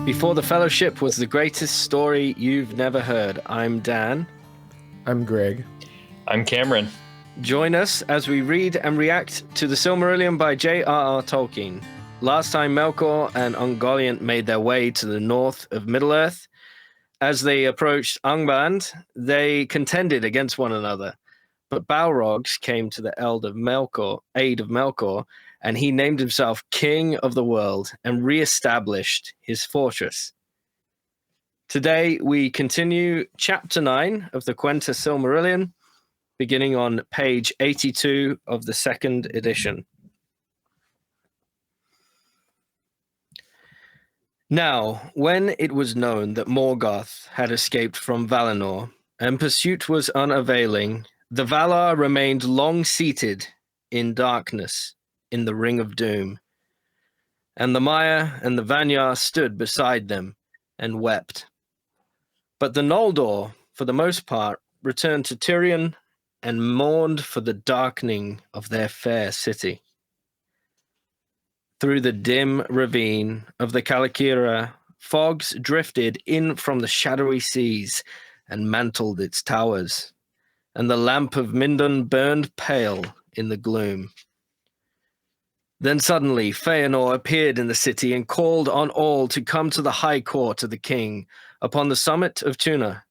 Before the Fellowship was the greatest story you've never heard. I'm Dan. I'm Greg. I'm Cameron. Join us as we read and react to the Silmarillion by J.R.R. Tolkien. Last time Melkor and Ungoliant made their way to the north of Middle-earth. As they approached Angband, they contended against one another. But Balrogs came to the aid of Melkor, and he named himself King of the World and re-established his fortress. Today we continue Chapter 9 of the Quenta Silmarillion, beginning on page 82 of the second edition. Now, when it was known that Morgoth had escaped from Valinor, and pursuit was unavailing, the Valar remained long seated in darkness in the Ring of Doom. And the Maiar and the Vanyar stood beside them and wept. But the Noldor, for the most part, returned to Tirion and mourned for the darkening of their fair city. Through the dim ravine of the Kalakira, fogs drifted in from the shadowy seas and mantled its towers, and the lamp of Mindon burned pale in the gloom. Then suddenly Fëanor appeared in the city and called on all to come to the high court of the king upon the summit of Tuna.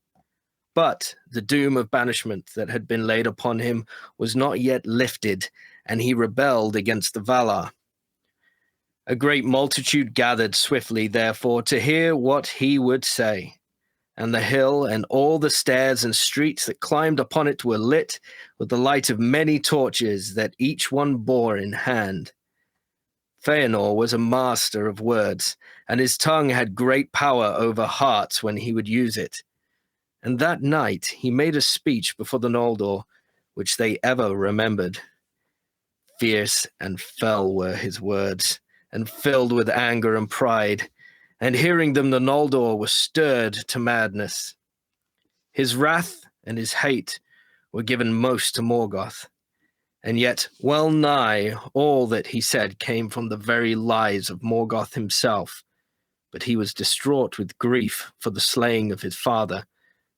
But the doom of banishment that had been laid upon him was not yet lifted, and he rebelled against the Valar. A great multitude gathered swiftly, therefore, to hear what he would say. And the hill and all the stairs and streets that climbed upon it were lit with the light of many torches that each one bore in hand. Fëanor was a master of words, and his tongue had great power over hearts when he would use it. And that night he made a speech before the Noldor, which they ever remembered. Fierce and fell were his words, and filled with anger and pride, and hearing them the Noldor was stirred to madness. His wrath and his hate were given most to Morgoth, and yet well nigh all that he said came from the very lies of Morgoth himself, but he was distraught with grief for the slaying of his father,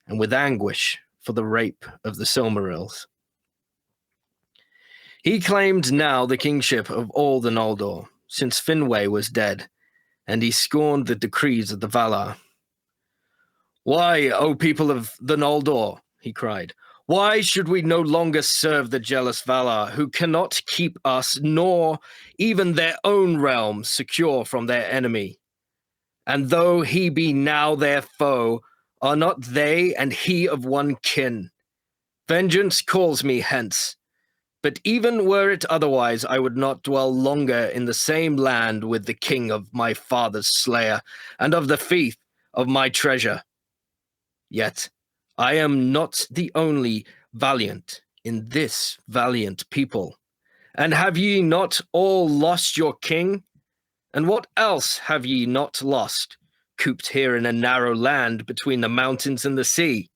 and with anguish for the rape of the Silmarils. He claimed now the kingship of all the Noldor, since Finwë was dead, and he scorned the decrees of the Valar. "Why, O people of the Noldor," he cried, "why should we no longer serve the jealous Valar, who cannot keep us, nor even their own realm, secure from their enemy? And though he be now their foe, are not they and he of one kin? Vengeance calls me hence. But even were it otherwise, I would not dwell longer in the same land with the king of my father's slayer, and of the fief of my treasure. Yet I am not the only valiant in this valiant people. And have ye not all lost your king? And what else have ye not lost, cooped here in a narrow land between the mountains and the sea?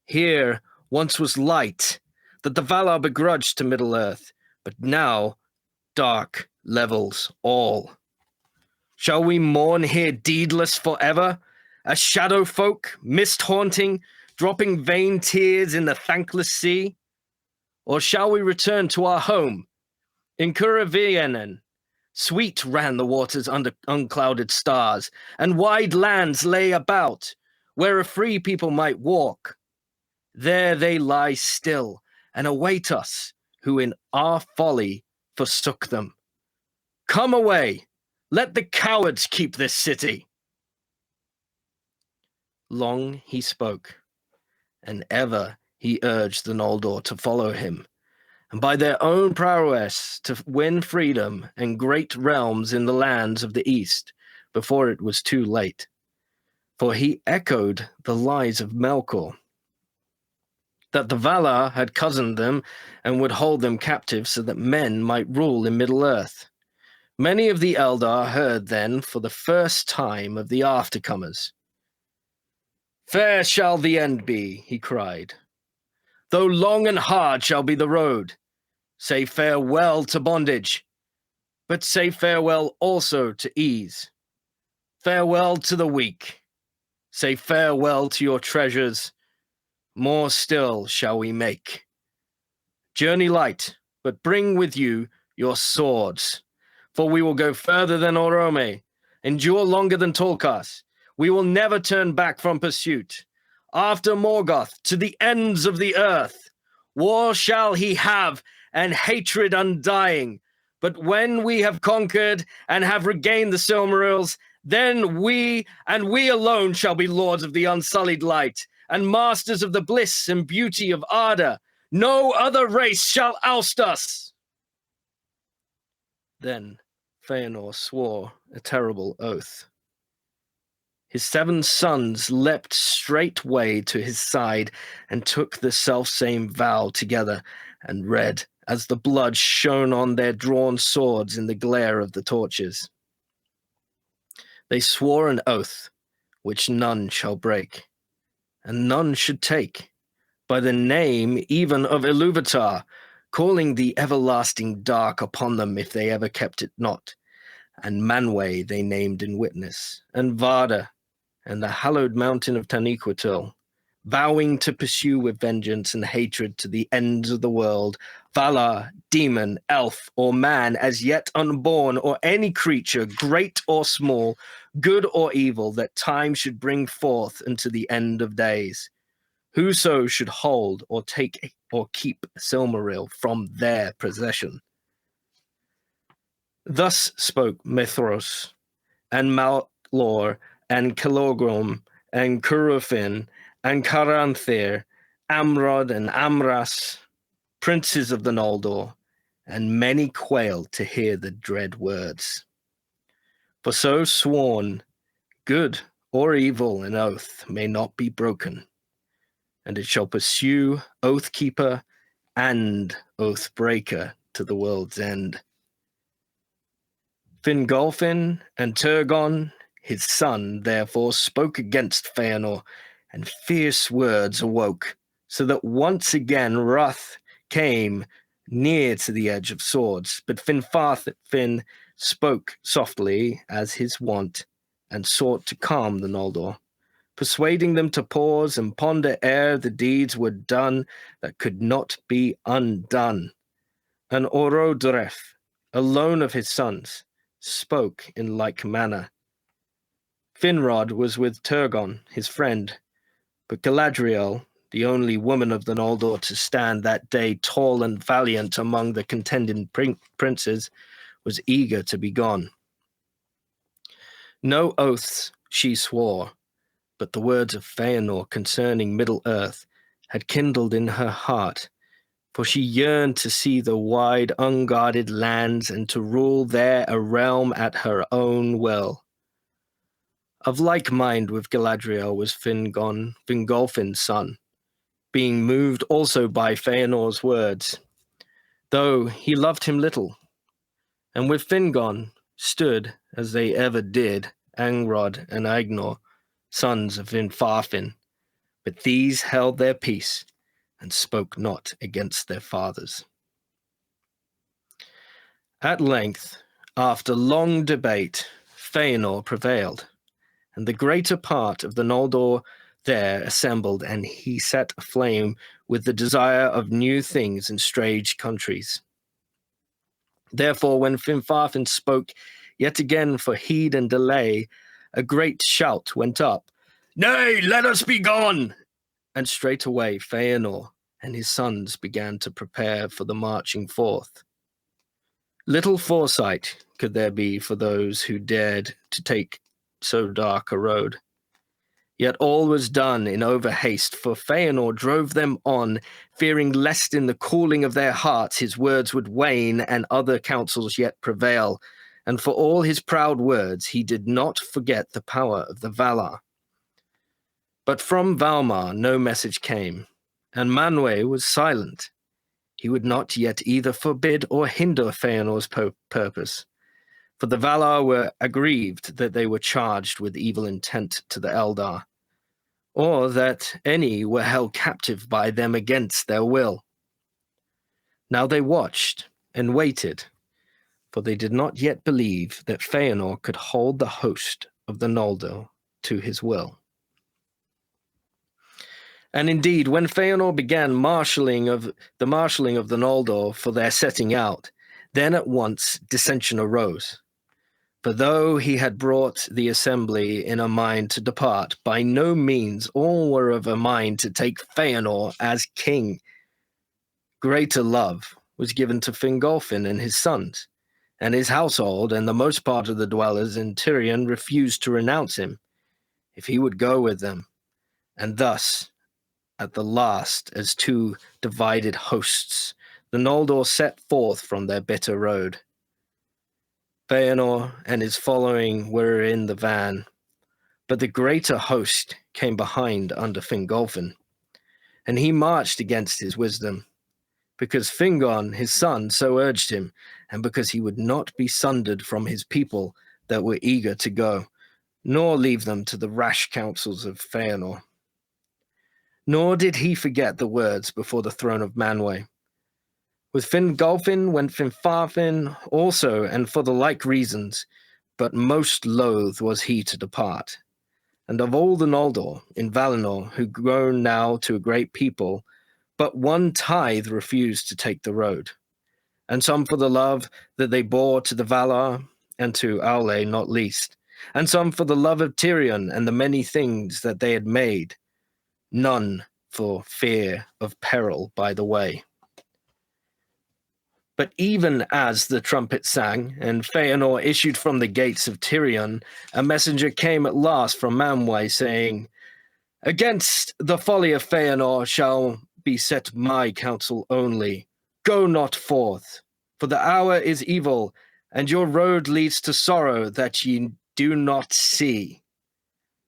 Here once was light, that the Valar begrudged to Middle-earth, but now dark levels all. Shall we mourn here deedless forever, as shadow folk, mist-haunting, dropping vain tears in the thankless sea? Or shall we return to our home? In Curavienen, sweet ran the waters under unclouded stars, and wide lands lay about, where a free people might walk. There they lie still, and await us, who in our folly forsook them. Come away, let the cowards keep this city." Long he spoke, and ever he urged the Noldor to follow him, and by their own prowess to win freedom and great realms in the lands of the east, before it was too late. For he echoed the lies of Melkor, that the Valar had cozened them and would hold them captive so that men might rule in Middle-earth. Many of the Eldar heard then for the first time of the aftercomers. "Fair shall the end be," he cried, "though long and hard shall be the road. Say farewell to bondage, but say farewell also to ease. Farewell to the weak. Say farewell to your treasures. More still shall we make. Journey light, but bring with you your swords. For we will go further than Orome, endure longer than Tolkas. We will never turn back from pursuit. After Morgoth, to the ends of the earth. War shall he have, and hatred undying. But when we have conquered and have regained the Silmarils, then we, and we alone, shall be lords of the unsullied light, and masters of the bliss and beauty of Arda. No other race shall oust us. Then Fëanor swore a terrible oath. His 7 sons leapt straightway to his side and took the selfsame vow together and read as the blood shone on their drawn swords in the glare of the torches. They swore an oath which none shall break, and none should take, by the name even of Ilúvatar, calling the everlasting dark upon them if they ever kept it not. And Manwë they named in witness, and Varda, and the hallowed mountain of Taniquetil, vowing to pursue with vengeance and hatred to the ends of the world, Valar, demon, elf, or man, as yet unborn, or any creature, great or small, good or evil, that time should bring forth unto the end of days. Whoso should hold or take or keep Silmaril from their possession. Thus spoke Mithros, and Melkor, and Kilogrom, and Curufin, and Caranthir, Amrod and Amras, princes of the Noldor, and many quailed to hear the dread words. For so sworn, good or evil, an oath may not be broken, and it shall pursue oath-keeper and oath-breaker to the world's end. Fingolfin and Turgon, his son, therefore spoke against Fëanor, and fierce words awoke, so that once again wrath came near to the edge of swords. But Finwë spoke softly as his wont, and sought to calm the Noldor, persuading them to pause and ponder ere the deeds were done that could not be undone. And Orodreth, alone of his sons, spoke in like manner. Finrod was with Turgon, his friend, but Galadriel, the only woman of the Noldor to stand that day tall and valiant among the contending princes, was eager to be gone. No oaths she swore, but the words of Fëanor concerning Middle-earth had kindled in her heart, for she yearned to see the wide, unguarded lands and to rule there a realm at her own will. Of like mind with Galadriel was Fingolfin's son, being moved also by Fëanor's words, though he loved him little. And with Fingon stood, as they ever did, Angrod and Agnor, sons of Finwë, but these held their peace and spoke not against their fathers. At length, after long debate, Fëanor prevailed, and the greater part of the Noldor there assembled, and he set aflame with the desire of new things in strange countries. Therefore, when Finwë spoke yet again for heed and delay, a great shout went up, "Nay, let us be gone!" And straightway Fëanor and his sons began to prepare for the marching forth. Little foresight could there be for those who dared to take so dark a road. Yet all was done in overhaste, for Fëanor drove them on, fearing lest in the cooling of their hearts his words would wane and other counsels yet prevail. And for all his proud words, he did not forget the power of the Valar. But from Valmar no message came, and Manwë was silent. He would not yet either forbid or hinder Fëanor's purpose, for the Valar were aggrieved that they were charged with evil intent to the Eldar, or that any were held captive by them against their will. Now they watched and waited, for they did not yet believe that Fëanor could hold the host of the Noldor to his will. And indeed, when Fëanor began the marshalling of the Noldor for their setting out, then at once dissension arose. For though he had brought the assembly in a mind to depart, by no means all were of a mind to take Fëanor as king. Greater love was given to Fingolfin and his sons, and his household, and the most part of the dwellers in Tirion refused to renounce him, if he would go with them. And thus, at the last, as two divided hosts, the Noldor set forth from their bitter road. Fëanor and his following were in the van, but the greater host came behind under Fingolfin, and he marched against his wisdom, because Fingon, his son, so urged him, and because he would not be sundered from his people that were eager to go, nor leave them to the rash counsels of Fëanor. Nor did he forget the words before the throne of Manwë. With Fingolfin went Finwë also, and for the like reasons, but most loath was he to depart. And of all the Noldor in Valinor, who grown now to a great people, but one tithe refused to take the road, and some for the love that they bore to the Valar, and to Aule not least, and some for the love of Tirion and the many things that they had made, none for fear of peril by the way. But even as the trumpet sang, and Fëanor issued from the gates of Tirion, a messenger came at last from Manwë, saying, "Against the folly of Fëanor shall be set my counsel only. Go not forth, for the hour is evil, and your road leads to sorrow that ye do not see.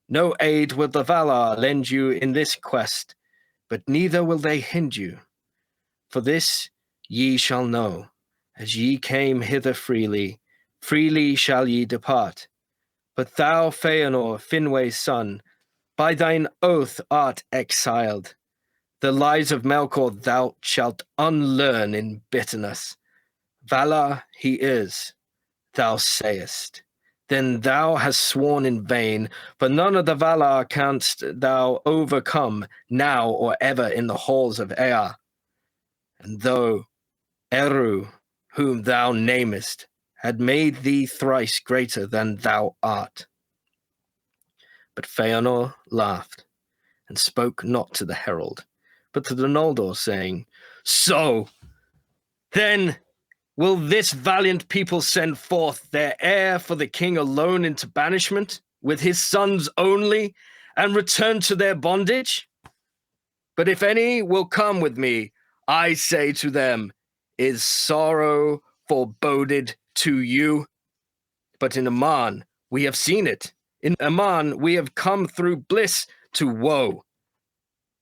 No aid will the Valar lend you in this quest, but neither will they hinder you. For this ye shall know, as ye came hither freely, freely shall ye depart. But thou, Fëanor, Finwë's son, by thine oath art exiled. The lies of Melkor thou shalt unlearn in bitterness. Valar he is, thou sayest. Then thou hast sworn in vain, for none of the Valar canst thou overcome, now or ever in the halls of Ea. And though Eru, whom thou namest, had made thee thrice greater than thou art." But Fëanor laughed, and spoke not to the herald, but to the Noldor, saying, "So, then, will this valiant people send forth their heir for the king alone into banishment, with his sons only, and return to their bondage? But if any will come with me, I say to them, is sorrow foreboded to you? But in Aman we have seen it. In Aman we have come through bliss to woe.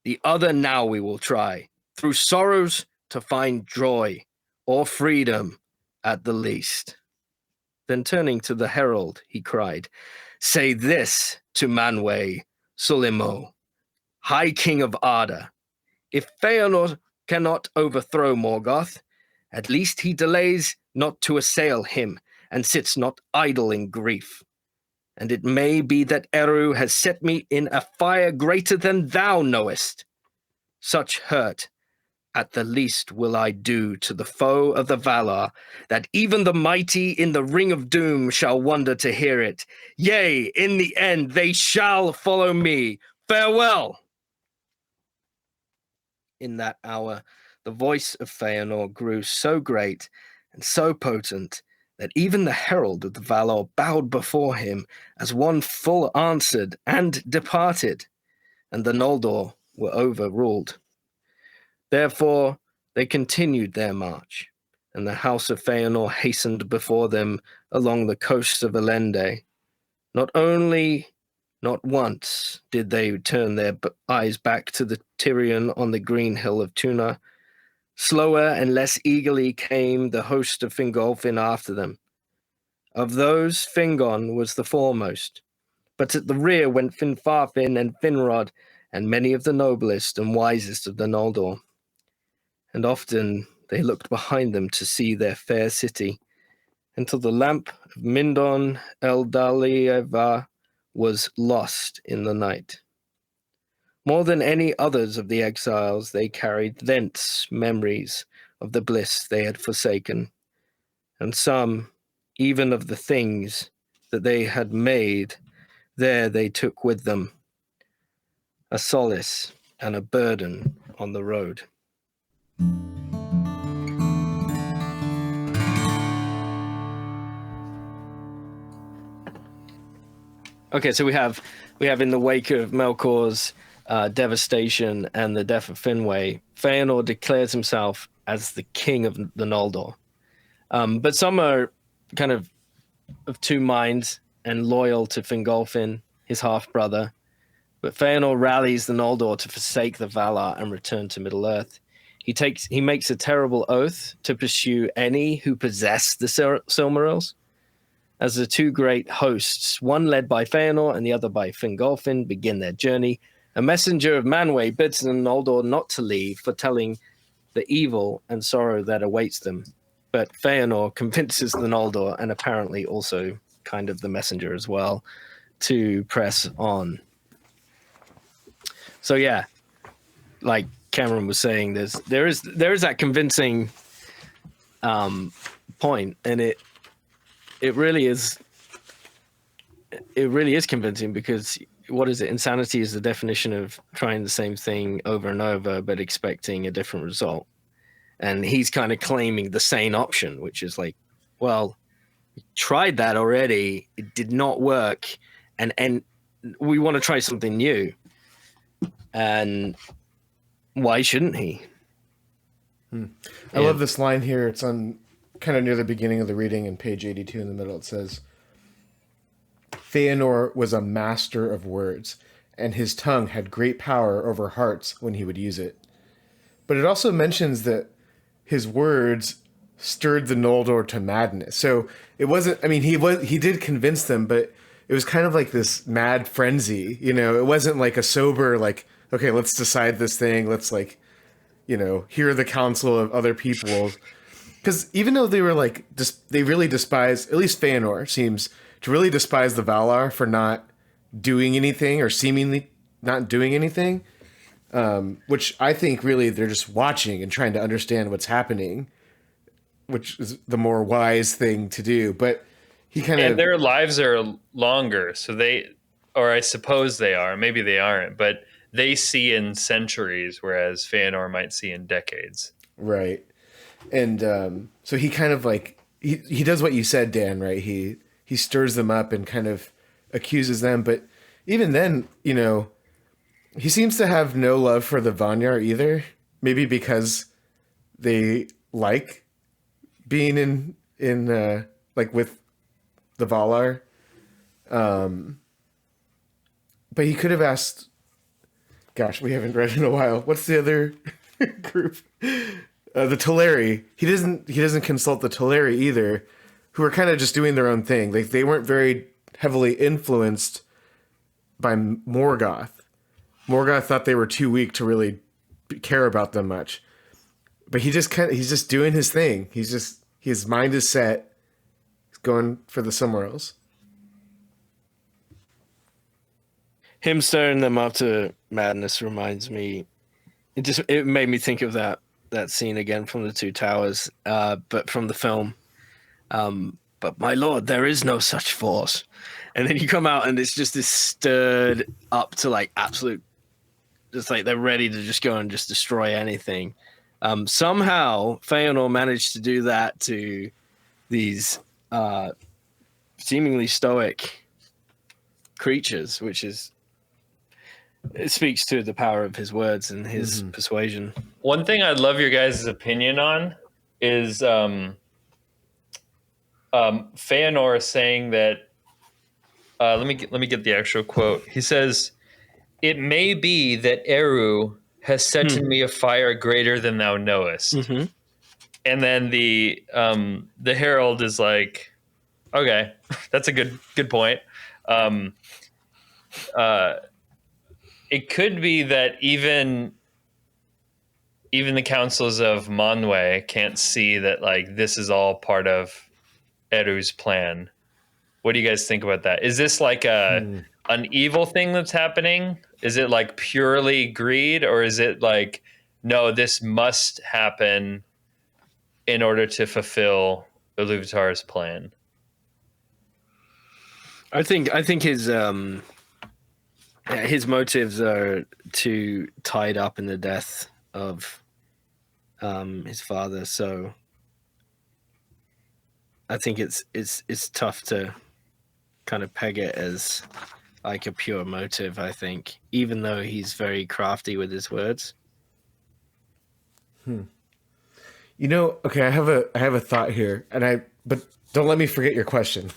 The other now we will try, through sorrows to find joy, or freedom at the least." Then turning to the herald, he cried, "Say this to Manwë Sulimo, High King of Arda. If Fëanor cannot overthrow Morgoth, at least he delays not to assail him, and sits not idle in grief. And it may be that Eru has set me in a fire greater than thou knowest. Such hurt, at the least, will I do to the foe of the Valar, that even the mighty in the ring of doom shall wonder to hear it. Yea, in the end they shall follow me. Farewell!" In that hour, the voice of Fëanor grew so great and so potent that even the herald of the Valar bowed before him as one full answered and departed, and the Noldor were overruled. Therefore they continued their march, and the house of Fëanor hastened before them along the coasts of Elendë. Not once did they turn their eyes back to the Tirion on the green hill of Tuna. Slower and less eagerly came the host of Fingolfin after them. Of those, Fingon was the foremost, but at the rear went Finwë and Finrod, and many of the noblest and wisest of the Noldor. And often they looked behind them to see their fair city, until the lamp of Mindon Eldalieva was lost in the night. More than any others of the exiles, they carried thence memories of the bliss they had forsaken, and some even of the things that they had made there they took with them, a solace and a burden on the road. Okay, so we have in the wake of Melkor's devastation and the death of Finwë, Fëanor declares himself as the king of the Noldor. But some are kind of two minds and loyal to Fingolfin, his half-brother. But Fëanor rallies the Noldor to forsake the Valar and return to Middle-earth. He makes a terrible oath to pursue any who possess the Silmarils. As the two great hosts, one led by Fëanor and the other by Fingolfin, begin their journey, a messenger of Manwë bids the Noldor not to leave, foretelling the evil and sorrow that awaits them. But Fëanor convinces the Noldor, and apparently also kind of the messenger as well, to press on. So yeah, like Cameron was saying, there is that convincing point, and it really is convincing, because what is it? Insanity is the definition of trying the same thing over and over but expecting a different result. And he's kind of claiming the sane option, which is like, well, we tried that already, it did not work, and we want to try something new. And why shouldn't he? I love this line here. It's on kind of near the beginning of the reading, in page 82 in the middle. It says, Fëanor was a master of words, and his tongue had great power over hearts when he would use it. But it also mentions that his words stirred the Noldor to madness. So it wasn't, I mean, he did convince them, but it was kind of like this mad frenzy, you know. It wasn't like a sober, like, okay, let's decide this thing. Let's, like, you know, hear the counsel of other people. Because even though they were like, they really despise, at least Fëanor seems to really despise the Valar for not doing anything, or seemingly not doing anything, which I think really they're just watching and trying to understand what's happening, which is the more wise thing to do. But he kind of... And their lives are longer, so they, or I suppose they are, maybe they aren't, but they see in centuries, whereas Fëanor might see in decades. Right. And so he kind of like, he does what you said, Dan, right? He stirs them up and kind of accuses them. But even then, you know, he seems to have no love for the Vanyar either. Maybe because they like being in like with the Valar. But he could have asked, gosh, we haven't read in a while. What's the other group? The Teleri. He doesn't consult the Teleri either, who are kind of just doing their own thing. Like, they weren't very heavily influenced by Morgoth. Morgoth thought they were too weak to really care about them much. But he's just doing his thing. His mind is set. He's going for the Silmarils. Him stirring them up to madness reminds me. It made me think of that scene again from the Two Towers, but from the film. But my lord, there is no such force. And then you come out and it's just this stirred up to like absolute, just like they're ready to just go and just destroy anything. Somehow Fëanor managed to do that to these seemingly stoic creatures, which is, it speaks to the power of his words and his persuasion. One thing I'd love your guys' opinion on is Fëanor saying that, let me get the actual quote. He says, "It may be that Eru has set in me a fire greater than thou knowest." Mm-hmm. And then the herald is like, "Okay, that's a good point." It could be that even the councils of Manwë can't see that, like, this is all part of Eru's plan. What do you guys think about that? Is this like a an evil thing that's happening? Is it like purely greed, or is it like, no, this must happen in order to fulfill Ilúvatar's plan? I think his motives are too tied up in the death of his father, so I think it's tough to kind of peg it as like a pure motive, I think, even though he's very crafty with his words. Okay, I have a thought here, but don't let me forget your question.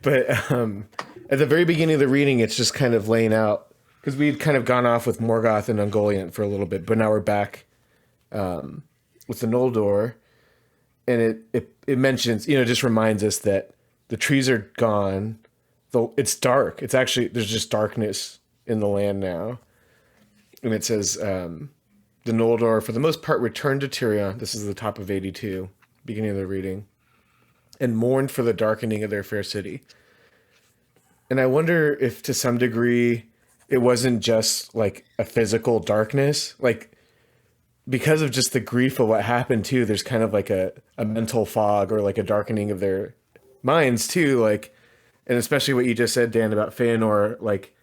But at the very beginning of the reading, it's just kind of laying out, because we'd kind of gone off with Morgoth and Ungoliant for a little bit, but now we're back with the Noldor, and it mentions, just reminds us that the trees are gone, though it's dark. It's actually, there's just darkness in the land now. And it says, the Noldor, for the most part, returned to Tirion. This is the top of 82, beginning of the reading, and mourned for the darkening of their fair city. And I wonder if to some degree it wasn't just like a physical darkness, like because of just the grief of what happened too, there's kind of like a mental fog or like a darkening of their minds too. Like, and especially what you just said, Dan, about Fëanor, like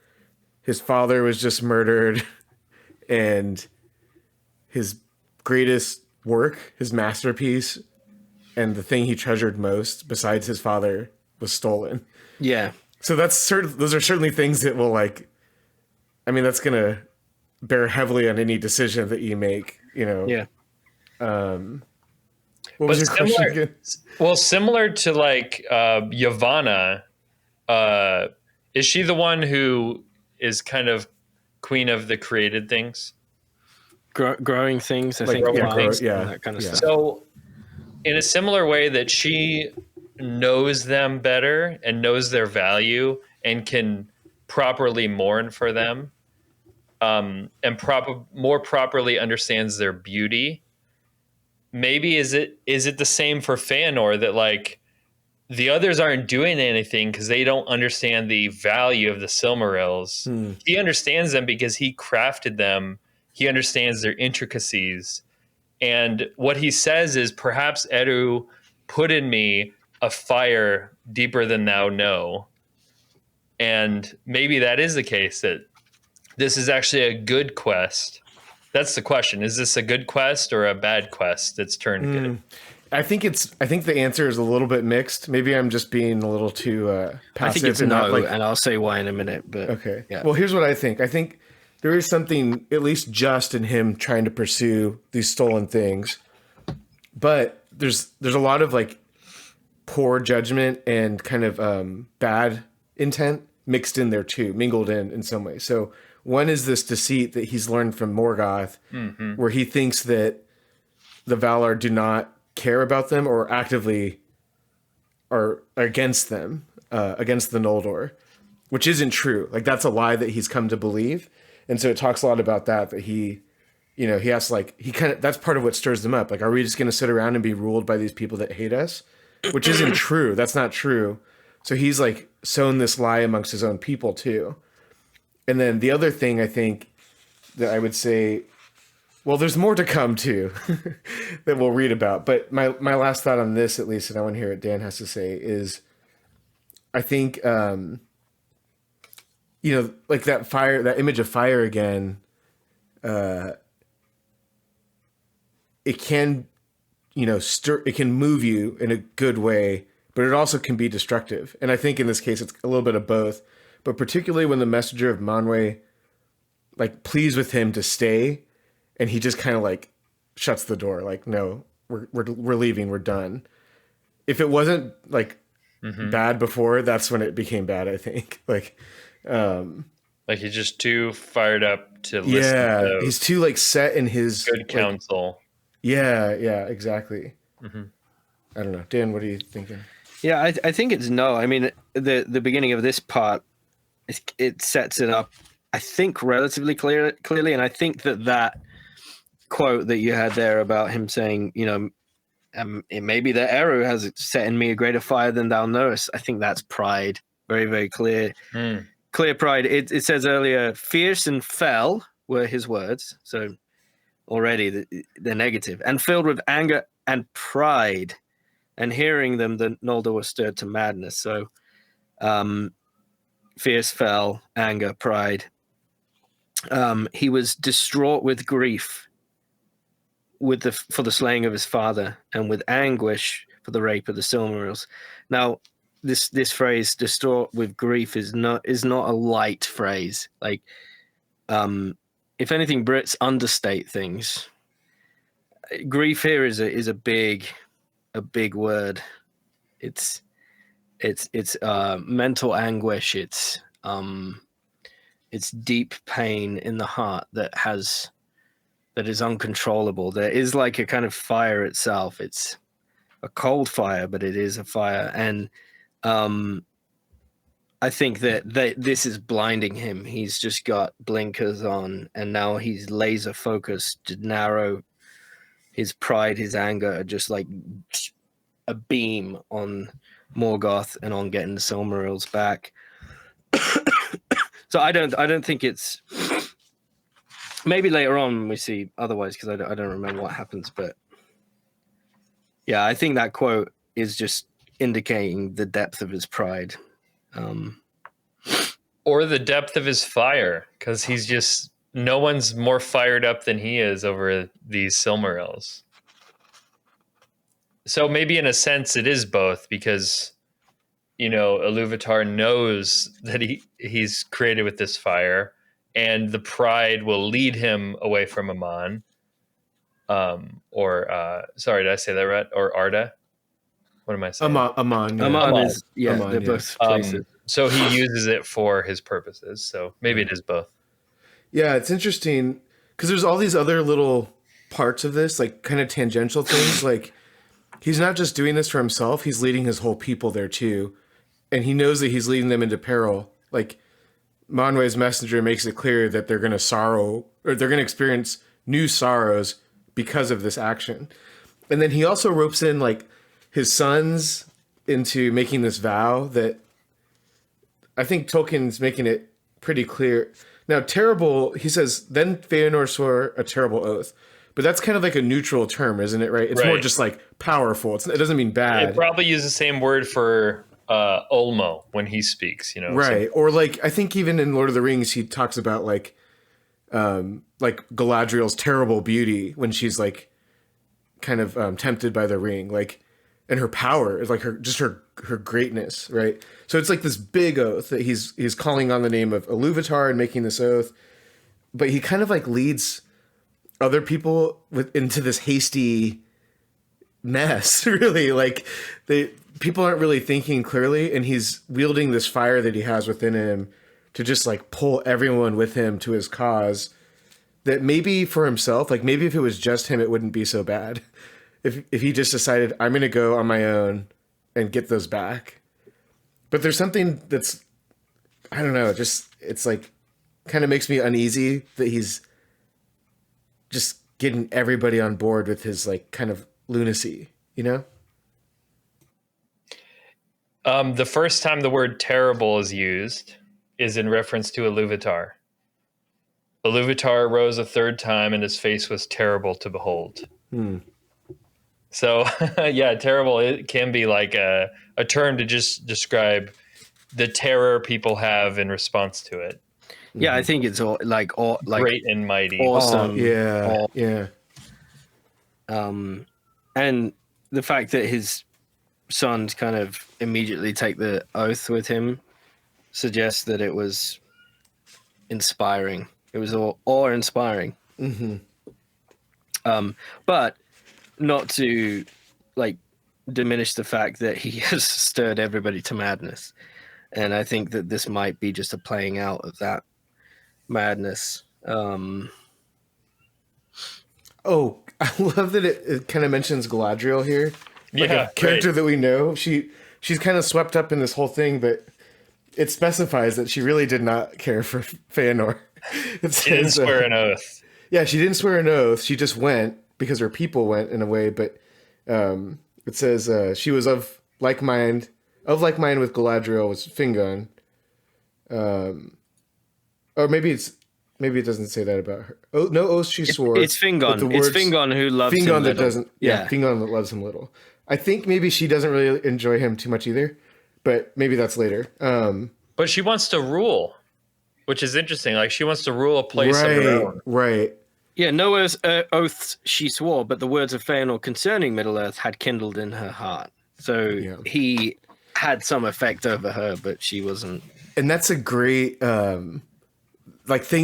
his father was just murdered and his greatest work, his masterpiece, and the thing he treasured most besides his father was stolen. Yeah. So those are certainly things that will that's going to bear heavily on any decision that you make, Yeah. What was your question again? Well, similar to like Yavanna, is she the one who is kind of queen of the created things? Growing things, I Like think. growing Plants things, and that kind of stuff. So in a similar way that she knows them better and knows their value and can properly mourn for them, and more properly understands their beauty. Maybe is it the same for Fëanor, that like the others aren't doing anything because they don't understand the value of the Silmarils. He understands them because he crafted them. He understands their intricacies. And what he says is, perhaps Eru put in me a fire deeper than thou know. And maybe that is the case, that this is actually a good quest. That's the question. Is this a good quest or a bad quest that's turned good? I think the answer is a little bit mixed. Maybe I'm just being a little too passive. I think it's no, and I'll say why in a minute. But okay. Yeah. Well, here's what I think. I think there is something at least just in him trying to pursue these stolen things, but there's a lot of like poor judgment and kind of bad intent mixed in there too, mingled in some way. So one is this deceit that he's learned from Morgoth, where he thinks that the Valar do not care about them or actively are against them, against the Noldor, which isn't true. Like that's a lie that he's come to believe. And so it talks a lot about that he has that's part of what stirs them up. Like, are we just going to sit around and be ruled by these people that hate us? Which isn't true. That's not true. So he's like sown this lie amongst his own people too. And then the other thing I think that I would say, well, there's more to come too that we'll read about. But my last thought on this, at least, and I want to hear what Dan has to say, is I think, like that fire, that image of fire again, it can, it can move you in a good way, but it also can be destructive. And I think in this case, it's a little bit of both. But particularly when the messenger of Manwë pleads with him to stay, and he just kind of shuts the door, like, no, we're leaving, we're done. If it wasn't bad before, that's when it became bad, I think. He's just too fired up to listen. Yeah, to he's too set in his good counsel. Yeah, exactly. I don't know, Dan. What are you thinking? Yeah, I think it's no. I mean, the beginning of this part, it sets it up, I think, relatively clearly, and I think that quote that you had there about him saying, it may be that Eru has set in me a greater fire than thou knowest. I think that's pride, very, very clear. clear pride. It says earlier, fierce and fell were his words. So already they're negative. And filled with anger and pride. And hearing them, the Noldor was stirred to madness. So fierce, fell, anger, pride. He was distraught with grief for the slaying of his father, and with anguish for the rape of the Silmarils. Now, this phrase, distraught with grief, is not a light phrase. Like, if anything, Brits understate things. Grief here is a big word. It's mental anguish. It's deep pain in the heart that is uncontrollable. There is like a kind of fire itself. It's a cold fire, but it is a fire. And I think that this is blinding him. He's just got blinkers on, and now he's laser focused to narrow. His pride, his anger are just like a beam on Morgoth and on getting the Silmarils back. So I don't think it's... Maybe later on we see otherwise, because I don't remember what happens. But yeah, I think that quote is just indicating the depth of his pride. Or the depth of his fire, because he's just... No one's more fired up than he is over these Silmarils. So maybe in a sense it is both, because, Ilúvatar knows that he's created with this fire, and the pride will lead him away from Aman. Sorry, did I say that right? Or Arda? What am I saying? Aman. Yeah. Aman is, yeah, Aman, they're yeah. both places. So he uses it for his purposes. So maybe it is both. Yeah, it's interesting because there's all these other little parts of this, like kind of tangential things. Like, he's not just doing this for himself, he's leading his whole people there too. And he knows that he's leading them into peril. Like, Manwë's messenger makes it clear that they're going to sorrow, or they're going to experience new sorrows because of this action. And then he also ropes in like his sons into making this vow that I think Tolkien's making it pretty clear. Now, terrible, he says, then Fëanor swore a terrible oath. But that's kind of like a neutral term, isn't it, right? It's more just like powerful. It doesn't mean bad. They probably use the same word for Ulmo when he speaks, Right. So. Or like, I think even in Lord of the Rings, he talks about like Galadriel's terrible beauty when she's like kind of tempted by the ring, like, and her power, like her greatness, right? So it's like this big oath that he's calling on the name of Ilúvatar and making this oath, but he kind of like leads other people into this hasty mess, really. Like, people aren't really thinking clearly, and he's wielding this fire that he has within him to just like pull everyone with him to his cause. That maybe for himself, like maybe if it was just him, it wouldn't be so bad. If he just decided, I'm going to go on my own and get those back. But there's something that's, I don't know, just, it's like, kind of makes me uneasy that he's just getting everybody on board with his like kind of lunacy, The first time the word terrible is used is in reference to Ilúvatar. Ilúvatar rose a third time and his face was terrible to behold. So, yeah, terrible, it can be like a term to just describe the terror people have in response to it. Yeah, I think it's all like great and mighty. Awesome. Yeah. And the fact that his sons kind of immediately take the oath with him suggests that it was inspiring. It was awe-inspiring. But not to like diminish the fact that he has stirred everybody to madness. And I think that this might be just a playing out of that madness. Oh, I love that it kind of mentions Galadriel here. Like a character that we know. She's kind of swept up in this whole thing, but it specifies that she really did not care for Fëanor. She didn't swear an oath. Yeah, she didn't swear an oath. She just went because her people went in a way. But it says she was of like mind with Galadriel was Fingon. Or maybe it doesn't say that about her. Oh no, oath she swore. It's Fingon. It's Fingon who loves him Fingon that little. doesn't. Yeah, Fingon that loves him little. I think maybe she doesn't really enjoy him too much either, but maybe that's later. But she wants to rule, which is interesting. Like she wants to rule a place of her own. Right. Yeah, no oaths she swore, but the words of Fëanor concerning Middle-earth had kindled in her heart. So he had some effect over her, but she wasn't. And that's a great thing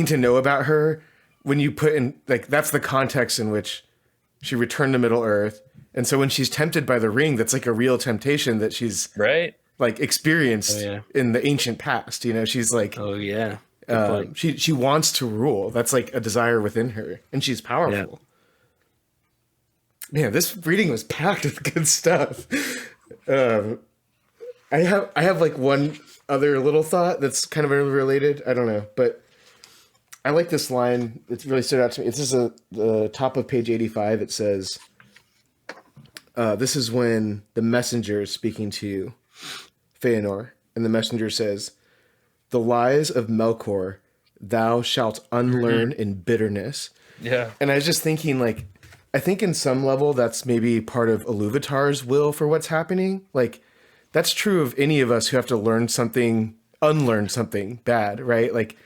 to know about her when you put in that's the context in which she returned to Middle-earth. And so when she's tempted by the ring, that's like a real temptation that she's experienced in the ancient past. You know, she's like, oh yeah. She wants to rule. That's like a desire within her, and she's powerful. Yeah. Man, this reading was packed with good stuff. I have like one other little thought that's kind of related. I don't know, but I like this line. It's really stood out to me. It's just the top of page 85. It says, "This is when the messenger is speaking to Fëanor, and the messenger says." The lies of Melkor thou shalt unlearn in bitterness. Yeah. And I was just thinking, I think in some level that's maybe part of Ilúvatar's will for what's happening. Like, that's true of any of us who have to unlearn something bad, right? Like,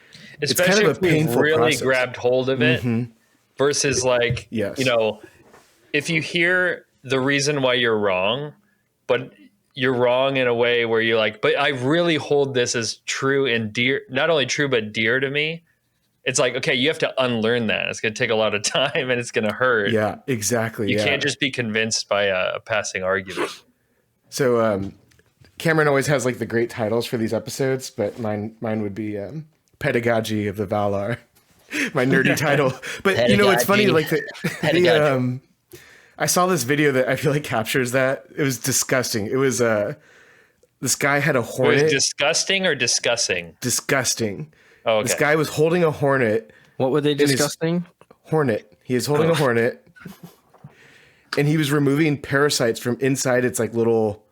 especially it's kind of if we've really process. grabbed hold of it versus if you hear the reason why you're wrong, but you're wrong in a way where you're like, but I really hold this as true and dear, not only true, but dear to me. It's like, okay, you have to unlearn that. It's going to take a lot of time and it's going to hurt. Yeah, exactly. You can't just be convinced by a passing argument. So Cameron always has the great titles for these episodes, but mine would be Pedagogy of the Valar, my nerdy title. But Pedagogy. You know, it's funny, I saw this video that I feel like captures that. It was disgusting. It was this guy had a hornet. It was disgusting or discussing? Disgusting. Oh, okay. This guy was holding a hornet. What were they discussing? Hornet. He is holding a hornet, and he was removing parasites from inside its little.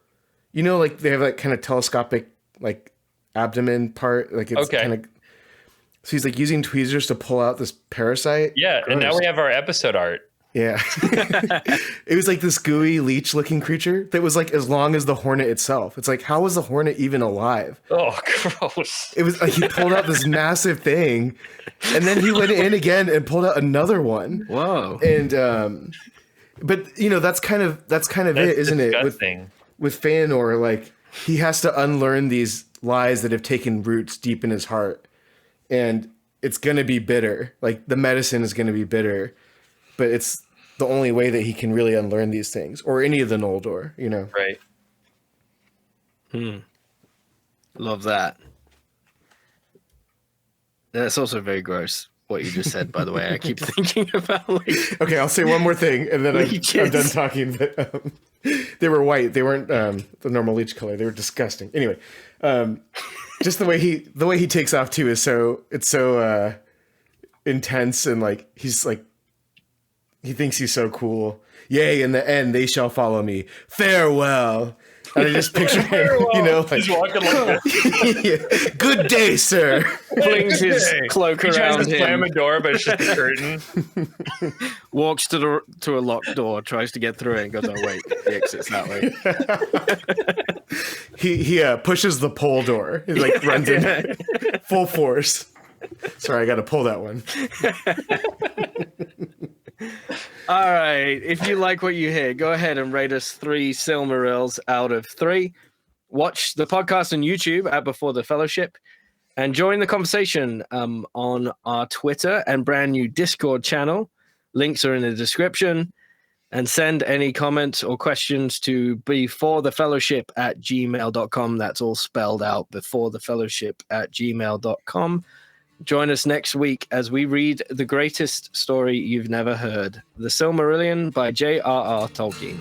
You know, they have kind of telescopic abdomen part. It's kind of. So he's using tweezers to pull out this parasite. Yeah, and now we have our episode art. Yeah. It was this gooey leech looking creature that was as long as the hornet itself. It's how was the hornet even alive? Oh, gross. It was he pulled out this massive thing and then he went in again and pulled out another one. Whoa. And but that's kind of it, isn't disgusting. It? With Fëanor, he has to unlearn these lies that have taken roots deep in his heart. And it's gonna be bitter. The medicine is gonna be bitter. But it's the only way that he can really unlearn these things, or any of the Noldor, you know. Right. Love that. That's also very gross, what you just said, by the way. I keep thinking about Okay, I'll say one more thing, and then I'm done talking. But, they were white. They weren't the normal leech color. They were disgusting. Anyway, just the way he takes off too is so intense, and he's he thinks he's so cool. Yea, in the end, they shall follow me. Farewell. And I just picture him, he's walking like yeah. Good day, sir. flings his cloak he around tries to slam him, a door, but it's just a curtain. walks to a locked door, tries to get through it, and goes, "Oh wait, the exit's that way." He pushes the pole door. He runs in full force. Sorry, I got to pull that one. All right. If you like what you hear, go ahead and rate us 3 Silmarils out of 3. Watch the podcast on YouTube at Before the Fellowship and join the conversation on our Twitter and brand new Discord channel. Links are in the description. And send any comments or questions to beforethefellowship@gmail.com. That's all spelled out, beforethefellowship@gmail.com. Join us next week as we read the greatest story you've never heard, The Silmarillion by J.R.R. Tolkien.